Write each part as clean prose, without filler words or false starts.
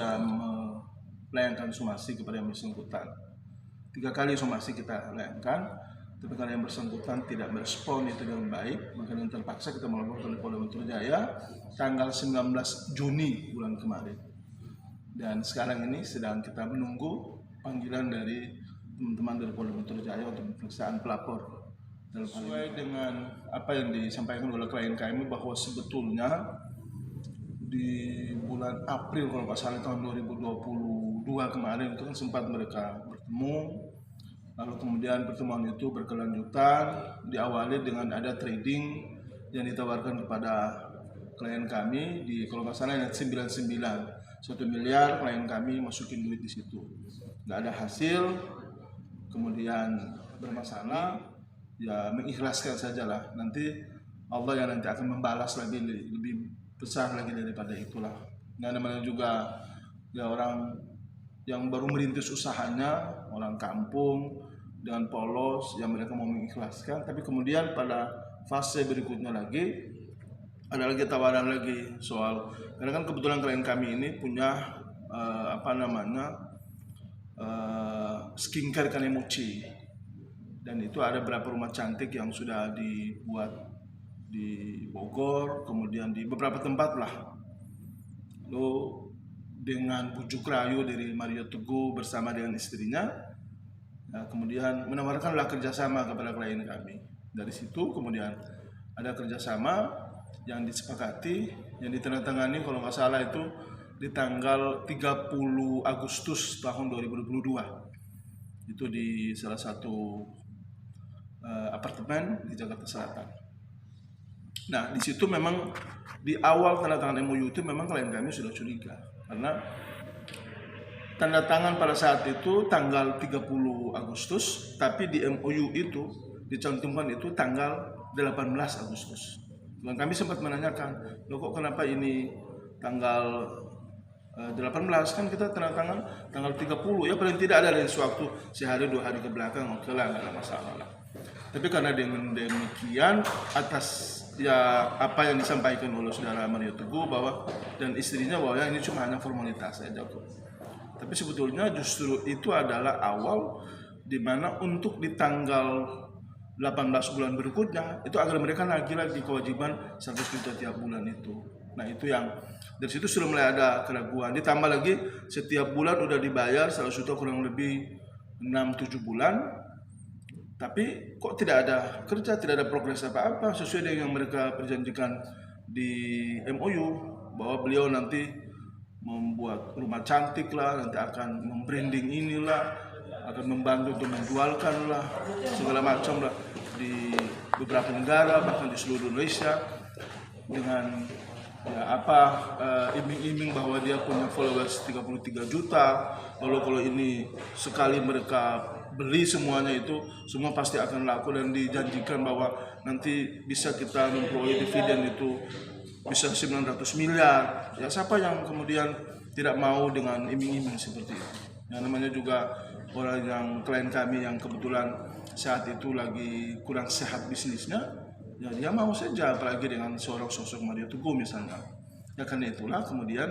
bisa melayangkan somasi kepada yang bersangkutan. 3 kali somasi kita layangkan, tapi kalau yang bersangkutan tidak merespon itu dengan baik, maka yang terpaksa kita melaporkan ke Polda Metro Jaya tanggal 19 Juni bulan kemarin. Dan sekarang ini sedang kita menunggu panggilan dari teman-teman dari Polda Metro Jaya untuk pemeriksaan pelapor. Sesuai dengan apa yang disampaikan oleh klien kami bahwa sebetulnya di bulan April kalau nggak salah tahun 2022 kemarin itu kan sempat mereka bertemu, lalu kemudian pertemuan itu berkelanjutan, diawali dengan ada trading yang ditawarkan kepada klien kami di kalau nggak salah 99 1 miliar, klien kami masukin duit di situ, nggak ada hasil, kemudian bermasalah. Ya mengikhlaskan sajalah, nanti Allah yang nanti akan membalas lebih besar lagi daripada itulah. Nah, namanya juga ya orang yang baru merintis usahanya, orang kampung dengan polos yang mereka mau mengikhlaskan, tapi kemudian pada fase berikutnya lagi ada lagi tawaran lagi soal, karena kan kebetulan klien kami ini punya skincare Kanemachi. Dan itu ada beberapa rumah cantik yang sudah dibuat di Bogor, kemudian di beberapa tempat lah. Lalu dengan bujuk rayu dari Mario Teguh bersama dengan istrinya, nah, kemudian menawarkanlah kerjasama kepada klien kami. Dari situ kemudian ada kerjasama yang disepakati, yang ditandatangani kalau nggak salah itu di tanggal 30 Agustus tahun 2022. Itu di salah satu apartemen di Jakarta Selatan. Nah, di situ memang di awal tanda tangan MOU itu memang klien kami sudah curiga, karena tanda tangan pada saat itu tanggal 30 Agustus, tapi di MOU itu dicantumkan itu tanggal 18 Agustus. Dan kami sempat menanyakan, loh kok kenapa ini tanggal 18, kan kita tanda tangan tanggal 30, ya paling tidak ada dari sewaktu sehari 2 hari ke belakang, oke lah, nggak ada masalah lah. Tapi karena dengan demikian atas ya apa yang disampaikan oleh saudara Mario Teguh bahwa dan istrinya bahwa ini cuma hanya formalitas saja kok. Tapi sebetulnya justru itu adalah awal di mana untuk di tanggal 18 bulan berikutnya itu agar mereka lagi kewajiban 100 juta tiap bulan itu. Nah itu yang dari situ sudah mulai ada keraguan. Ditambah lagi setiap bulan udah dibayar 100 juta kurang lebih 6-7 bulan. Tapi kok tidak ada kerja, tidak ada progres apa-apa sesuai dengan yang mereka perjanjikan di MOU bahwa beliau nanti membuat rumah cantik lah, nanti akan membranding inilah, akan membantu untuk menjualkan lah, segala macam lah di beberapa negara bahkan di seluruh Indonesia dengan ya iming-iming bahwa dia punya followers 33 juta, lalu kalau ini sekali mereka beli semuanya itu semua pasti akan laku dan dijanjikan bahwa nanti bisa kita memperoleh dividen itu bisa 900 miliar. Ya siapa yang kemudian tidak mau dengan iming-iming seperti itu? Yang namanya juga orang yang klien kami yang kebetulan saat itu lagi kurang sehat bisnisnya, ya dia mau saja, apalagi dengan seorang sosok Mario Teguh misalnya. Ya karena itulah kemudian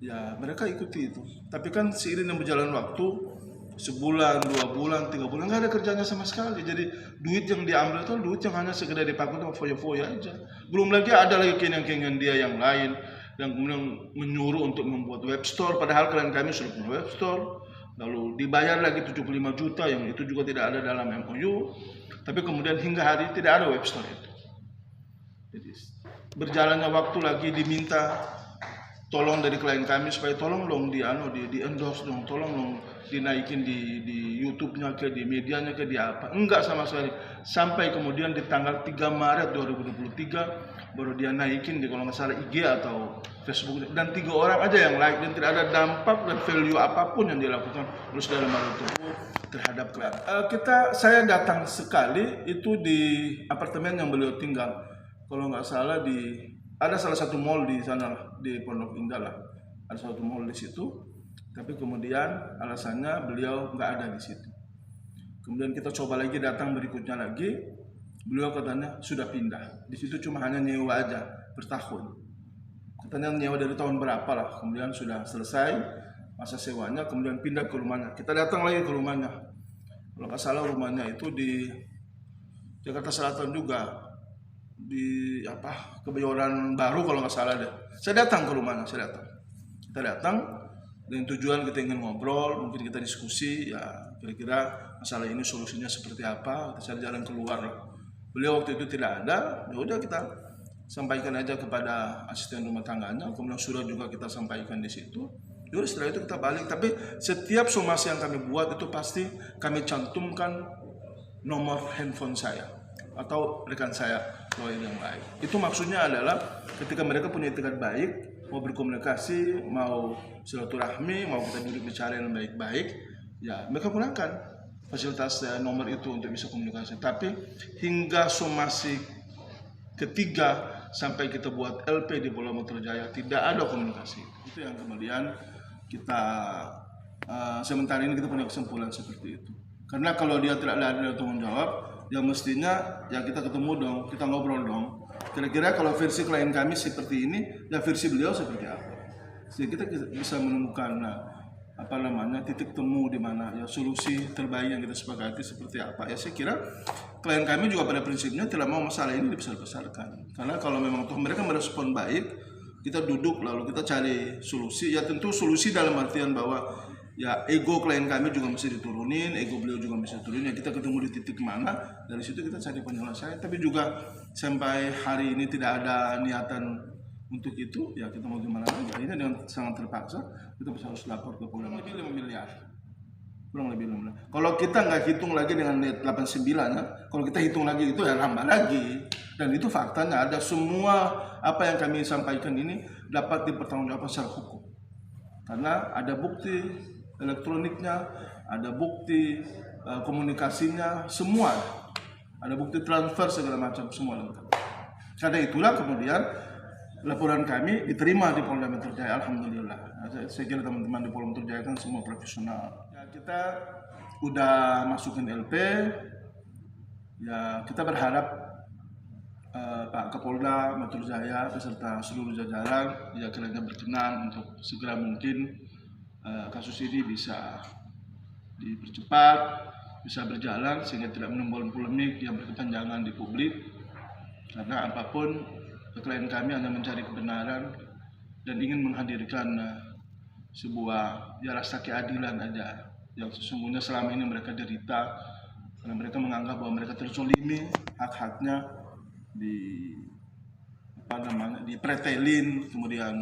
ya mereka ikuti itu. Tapi kan seiring dengan berjalan waktu, sebulan, 2 bulan, 3 bulan nggak ada kerjanya sama sekali. Jadi duit yang diambil itu duit yang hanya sekedar dipakai untuk foya-foya aja. Belum lagi ada lagi keinginan dia yang lain yang kemudian menyuruh untuk membuat web store, padahal klien kami sudah punya web store. Lalu dibayar lagi 75 juta yang itu juga tidak ada dalam MOU. Tapi kemudian hingga hari tidak ada web store itu. Jadi berjalannya waktu lagi diminta tolong dari klien kami supaya tolong dong di endorse dong, tolong dong dinaikin di YouTube-nya ke di medianya ke di apa. Enggak sama sekali. Sampai kemudian di tanggal 3 Maret 2023 baru dia naikin di kalau nggak salah IG atau Facebook, dan 3 orang aja yang like dan tidak ada dampak dan value apapun yang dilakukan oleh saudara Mario Teguh terhadap klien. Saya datang sekali itu di apartemen yang beliau tinggal. Kalau nggak salah ada salah satu mall di sana di Pondok Indah lah, ada satu mall di situ. Tapi kemudian alasannya beliau nggak ada di situ. Kemudian kita coba lagi datang berikutnya lagi, beliau katanya sudah pindah. Di situ cuma hanya nyewa aja per tahun. katanya nyewa dari tahun berapa lah, kemudian sudah selesai masa sewanya, kemudian pindah ke rumahnya. Kita datang lagi ke rumahnya. Kalau nggak salah rumahnya itu di Jakarta Selatan juga, di Kebayoran Baru kalau nggak salah deh. Saya datang ke rumahnya, kita datang dengan tujuan kita ingin ngobrol, mungkin kita diskusi ya kira-kira masalah ini solusinya seperti apa, kita cari jalan keluar. Beliau waktu itu tidak ada, ya udah kita sampaikan aja kepada asisten rumah tangganya, kemudian surat juga kita sampaikan di situ. Jadi setelah itu kita balik, tapi setiap somasi yang kami buat itu pasti kami cantumkan nomor handphone saya atau rekan saya lawyer yang lain. Itu maksudnya adalah ketika mereka punya etikat baik, mau berkomunikasi, mau silaturahmi, mau kita duduk bicara yang baik-baik, ya mereka gunakan fasilitas nomor itu untuk bisa komunikasi. Tapi hingga somasi ketiga sampai kita buat LP di Polda Metro Jaya tidak ada komunikasi. Itu yang kemudian kita sementara ini kita punya kesimpulan seperti itu. Karena kalau dia tidak ada tanggung jawab, ya mestinya ya kita ketemu dong, kita ngobrol dong. Kira-kira kalau versi klien kami seperti ini, ya versi beliau seperti apa? Sehingga kita bisa menemukan titik temu di mana ya solusi terbaik yang kita sepakati seperti apa. Ya saya kira klien kami juga pada prinsipnya tidak mau masalah ini dibesar-besarkan. Karena kalau memang mereka merespon baik, kita duduk lalu kita cari solusi. Ya tentu solusi dalam artian bahwa ya ego klien kami juga mesti diturunin, ego beliau juga mesti diturunin. Ya kita ketemu di titik mana, dari situ kita cari penyelesaian. Tapi juga sampai hari ini tidak ada niatan untuk itu, ya kita mau gimana lagi. Akhirnya dengan sangat terpaksa kita harus lapor ke Polda. Lebih 5 miliar. Kurang lebih 5 miliar. Kalau kita nggak hitung lagi dengan net 89 ya, kalau kita hitung lagi itu ya nambah lagi. Dan itu faktanya ada, semua apa yang kami sampaikan ini dapat dipertanggungjawabkan secara hukum. Karena ada bukti elektroniknya, ada bukti komunikasinya, semua. Ada bukti transfer segala macam, semua lengkap. Karena itulah kemudian laporan kami diterima di Polda Metro Jaya, alhamdulillah. Saya kira teman-teman di Polda Metro Jaya kan semua profesional. Ya, kita udah masukin LP, ya kita berharap Pak Kapolda Metro Jaya beserta seluruh jajaran ya kiranya berkenan untuk segera mungkin kasus ini bisa dipercepat, bisa berjalan sehingga tidak menimbulkan polemik yang berkepanjangan di publik. Karena apapun klien kami hanya mencari kebenaran dan ingin menghadirkan sebuah ya rasa keadilan aja yang sesungguhnya selama ini mereka derita karena mereka menganggap bahwa mereka terzolimi, hak-haknya dipretelin, kemudian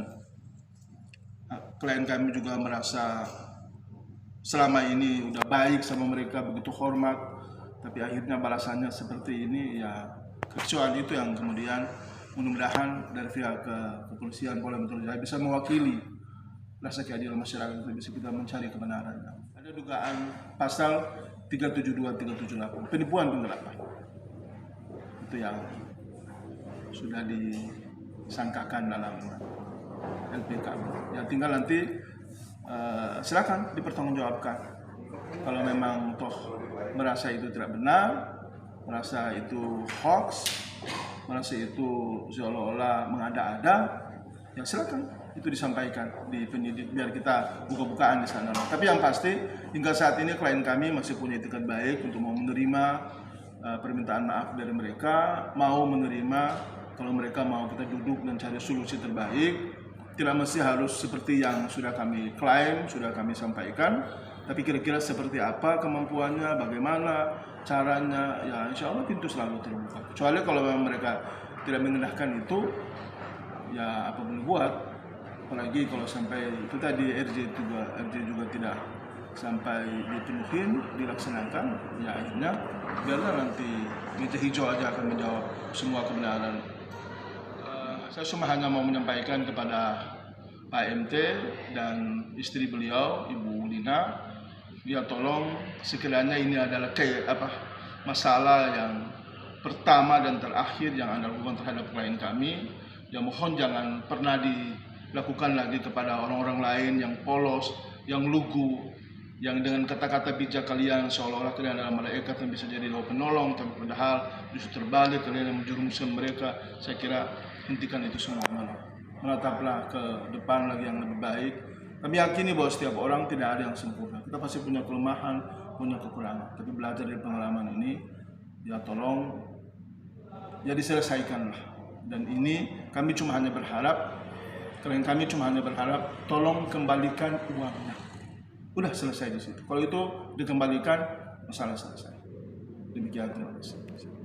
klien kami juga merasa selama ini udah baik sama mereka, begitu hormat, tapi akhirnya balasannya seperti ini. Ya kekecewaan itu yang kemudian mudah-mudahan dari pihak kepolisian Polda Metro Jaya bisa mewakili rasa keadilan masyarakat, bisa kita mencari kebenaran. Ada dugaan pasal 372, 378 penipuan penggelapan, itu yang sudah disangkakan dalam LPK. Ya tinggal nanti silakan dipertanggungjawabkan. Kalau memang toh merasa itu tidak benar, merasa itu hoax, merasa itu seolah-olah mengada-ada, ya silakan itu disampaikan di penyidik biar kita buka-bukaan di sana. Tapi yang pasti hingga saat ini klien kami masih punya etikat baik untuk mau menerima permintaan maaf dari mereka, mau menerima kalau mereka mau kita duduk dan cari solusi terbaik. Tidak mesti harus seperti yang sudah kami klaim, sudah kami sampaikan, tapi kira-kira seperti apa kemampuannya, bagaimana caranya, ya insya Allah pintu selalu terbuka. Kecuali kalau memang mereka tidak mengendahkan itu, ya apa boleh buat. Apalagi kalau sampai itu tadi RJ juga tidak sampai dipenuhin, dilaksanakan, ya akhirnya biarlah nanti meja hijau aja akan menjawab semua kebenaran. Saya cuma hanya mau menyampaikan kepada Pak MT dan istri beliau, Ibu Lina, ya tolong sekiranya ini adalah masalah yang pertama dan terakhir yang Anda lakukan terhadap klien kami, ya mohon jangan pernah dilakukan lagi kepada orang-orang lain yang polos, yang lugu, yang dengan kata-kata bijak kalian seolah-olah kalian adalah malaikat yang bisa jadi penolong, tapi padahal justru terbalik, kalian yang menjerumuskan mereka. Saya kira hentikan itu semua. menataplah ke depan lagi yang lebih baik. Kami yakini bahwa setiap orang tidak ada yang sempurna. Kita pasti punya kelemahan, punya kekurangan. Tapi belajar dari pengalaman ini, ya tolong, ya diselesaikanlah. Dan ini kami cuma hanya berharap, klien kami cuma hanya berharap, tolong kembalikan uangnya. Udah selesai di situ. Kalau itu dikembalikan, masalah selesai. Demikian, terima kasih.